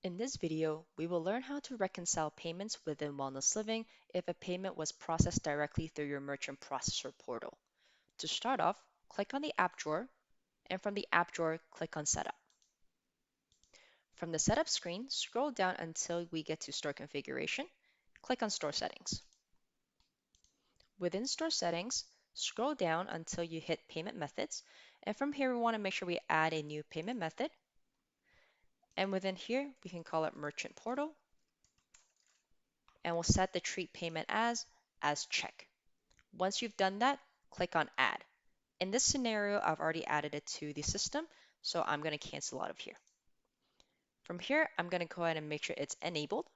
In this video, we will learn how to reconcile payments within Wellness Living if a payment was processed directly through your merchant processor portal. To start off, click on the app drawer, and from the app drawer, click on Setup. From the Setup screen, scroll down until we get to Store Configuration. Click on Store Settings. Within Store Settings, scroll down until you hit Payment Methods, and from here we want to make sure we add a new payment method. And within here, we can call it Merchant Portal, and we'll set the treat payment as check. Once you've done that, click on Add. In this scenario, I've already added it to the system, so I'm going to cancel out of here. From here, I'm going to go ahead and make sure it's enabled.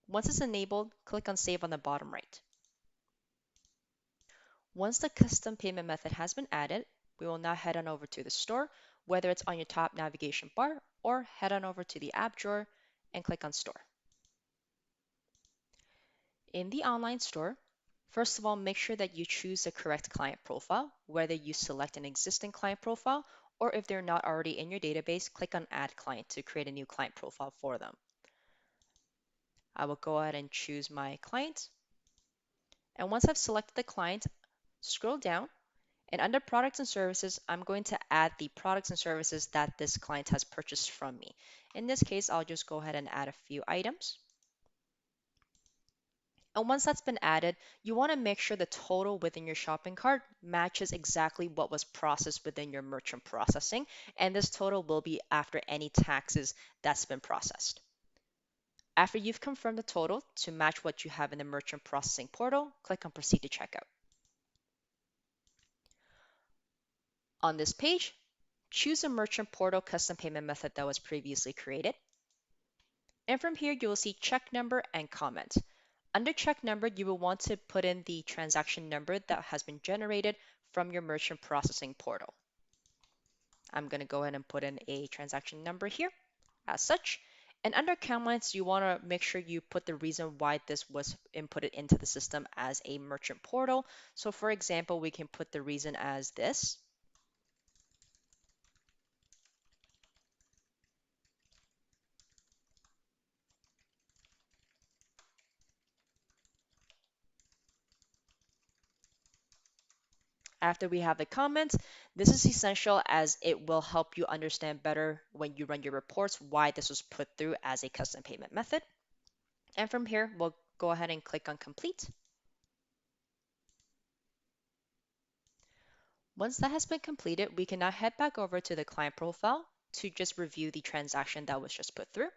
Once it's enabled, click on Save on the bottom right. Once the custom payment method has been added, we will now head on over to the store, whether it's on your top navigation bar, or head on over to the app drawer and click on Store. In the online store, first of all, make sure that you choose the correct client profile, whether you select an existing client profile or if they're not already in your database, click on Add Client to create a new client profile for them. I will go ahead and choose my client. And once I've selected the client, scroll down, and under Products and Services, I'm going to add the products and services that this client has purchased from me. In this case, I'll just go ahead and add a few items. And once that's been added, you want to make sure the total within your shopping cart matches exactly what was processed within your merchant processing. And this total will be after any taxes that's been processed. After you've confirmed the total to match what you have in the merchant processing portal, click on Proceed to Checkout. On this page, choose a merchant portal custom payment method that was previously created. And from here, you will see check number and comment. Under check number, you will want to put in the transaction number that has been generated from your merchant processing portal. I'm going to go ahead and put in a transaction number here as such. And under comments, you want to make sure you put the reason why this was inputted into the system as a merchant portal. So for example, we can put the reason as this. After we have the comments, this is essential as it will help you understand better when you run your reports why this was put through as a custom payment method. And from here, we'll go ahead and click on Complete. Once that has been completed, we can now head back over to the client profile to just review the transaction that was just put through.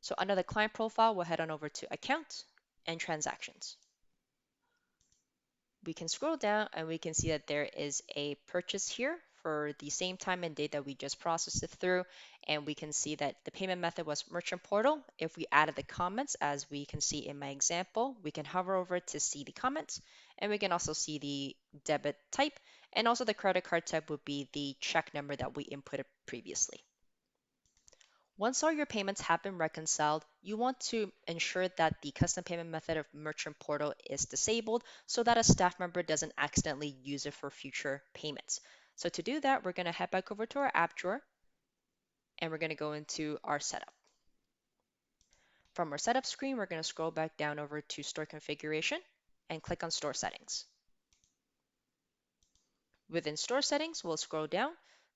So under the client profile, we'll head on over to Account and Transactions. We can scroll down and we can see that there is a purchase here for the same time and date that we just processed it through. And we can see that the payment method was merchant portal. If we added the comments, as we can see in my example, we can hover over to see the comments, and we can also see the debit type, and also the credit card type would be the check number that we inputted previously. Once all your payments have been reconciled, you want to ensure that the custom payment method of merchant portal is disabled so that a staff member doesn't accidentally use it for future payments. So to do that, we're going to head back over to our app drawer and we're going to go into our setup. From our setup screen, we're going to scroll back down over to store configuration and click on store settings. Within store settings, we'll scroll down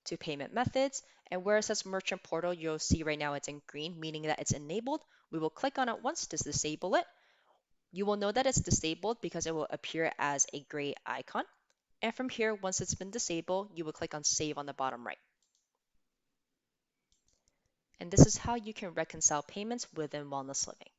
to payment methods, and where it says merchant portal, you'll see right now it's in green, meaning that it's enabled. We will click on it once to disable it. You will know that it's disabled because it will appear as a gray icon. And from here, once it's been disabled, you will click on Save on the bottom right. And this is how you can reconcile payments within Wellness Living.